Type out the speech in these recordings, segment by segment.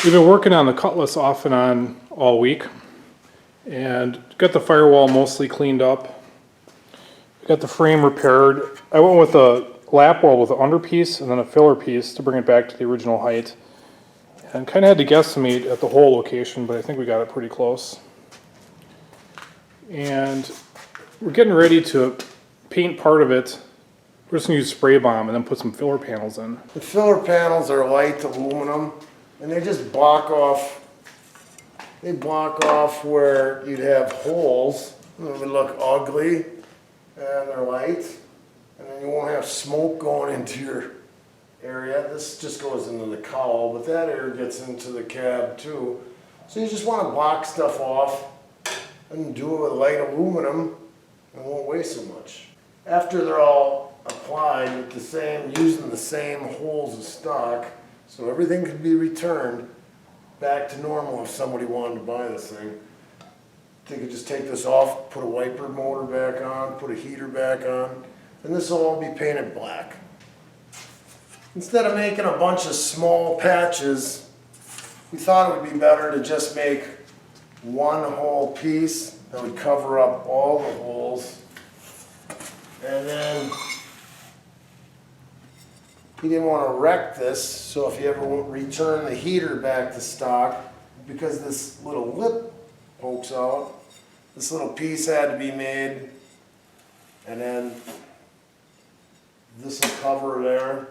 We've been working on the Cutlass off and on all week and got the firewall mostly cleaned up. Got the frame repaired. I went with a lap weld with an underpiece and then a filler piece to bring it back to the original height. And kind of had to guesstimate at the hole location, but I think we got it pretty close. And we're getting ready to paint part of it. We're just going to use spray bomb and then put some filler panels in. The filler panels are light aluminum and they just block off. They block off where you'd have holes. It would look ugly and they're light. And then you won't have smoke going into your area. This just goes into the cowl, but that air gets into the cab too. So you just want to block stuff off and do it with light aluminum and won't weigh so much. After they're all applied with the same, using the same holes as stock, so everything can be returned back to normal if somebody wanted to buy this thing. They could just take this off, put a wiper motor back on, put a heater back on, and this will all be painted black. Instead of making a bunch of small patches, we thought it would be better to just make one whole piece that would cover up all the holes. And then he didn't want to wreck this, so if you ever return the heater back to stock, because this little lip pokes out, this little piece had to be made, and then this will cover there.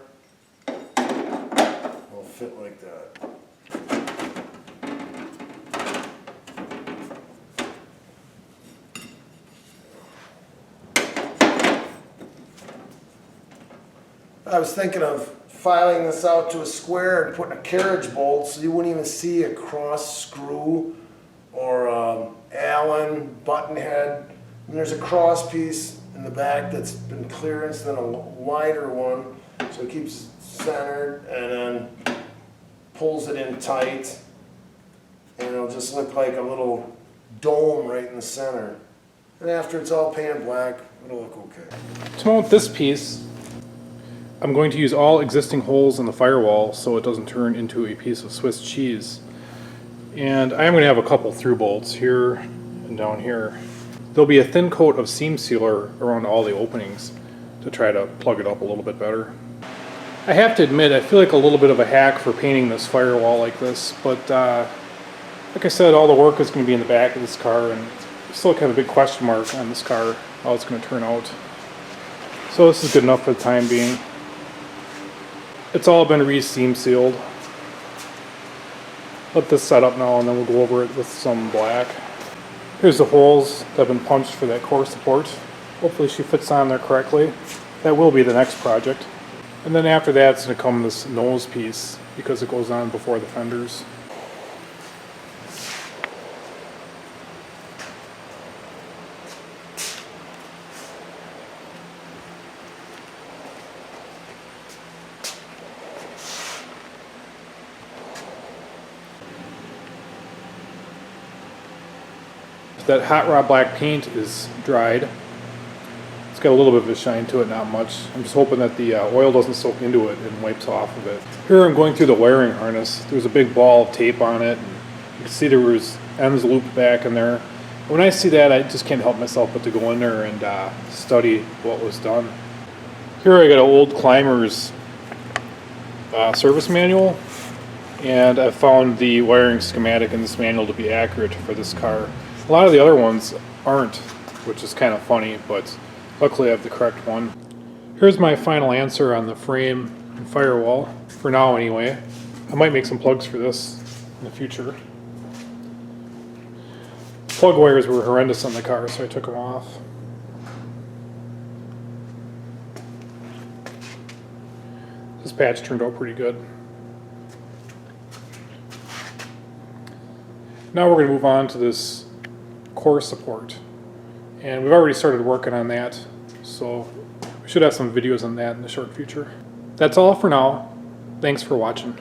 It'll fit like that. I was thinking of filing this out to a square and putting a carriage bolt so you wouldn't even see a cross screw or Allen button head. And there's a cross piece in the back that's been clearance, then a wider one, so it keeps centered and then pulls it in tight, and it'll just look like a little dome right in the center. And after it's all painted black, it'll look okay. To mount this piece, I'm going to use all existing holes in the firewall so it doesn't turn into a piece of Swiss cheese. And I am going to have a couple through bolts here and down here. There'll be a thin coat of seam sealer around all the openings to try to plug it up a little bit better. I have to admit, I feel like a little bit of a hack for painting this firewall like this, but like I said, all the work is going to be in the back of this car, and still kind of a big question mark on this car, how it's going to turn out. So this is good enough for the time being. It's all been re-seam sealed. Let this set up now and then we'll go over it with some black. Here's the holes that have been punched for that core support. Hopefully she fits on there correctly. That will be the next project. And then after that it's going to come this nose piece because it goes on before the fenders. That hot rod black paint is dried. It's got a little bit of a shine to it, not much. I'm just hoping that the oil doesn't soak into it and wipes off of it. Here I'm going through the wiring harness. There's a big ball of tape on it. You can see there was ends looped back in there. When I see that, I just can't help myself but to go in there and study what was done. Here I got an old Climber's service manual, and I found the wiring schematic in this manual to be accurate for this car. A lot of the other ones aren't, which is kind of funny, but luckily I have the correct one. Here's my final answer on the frame and firewall, for now anyway. I might make some plugs for this in the future. Plug wires were horrendous on the car, so I took them off. This patch turned out pretty good. Now we're going to move on to this core support, and we've already started working on that, so we should have some videos on that in the short future. That's all for now. Thanks for watching.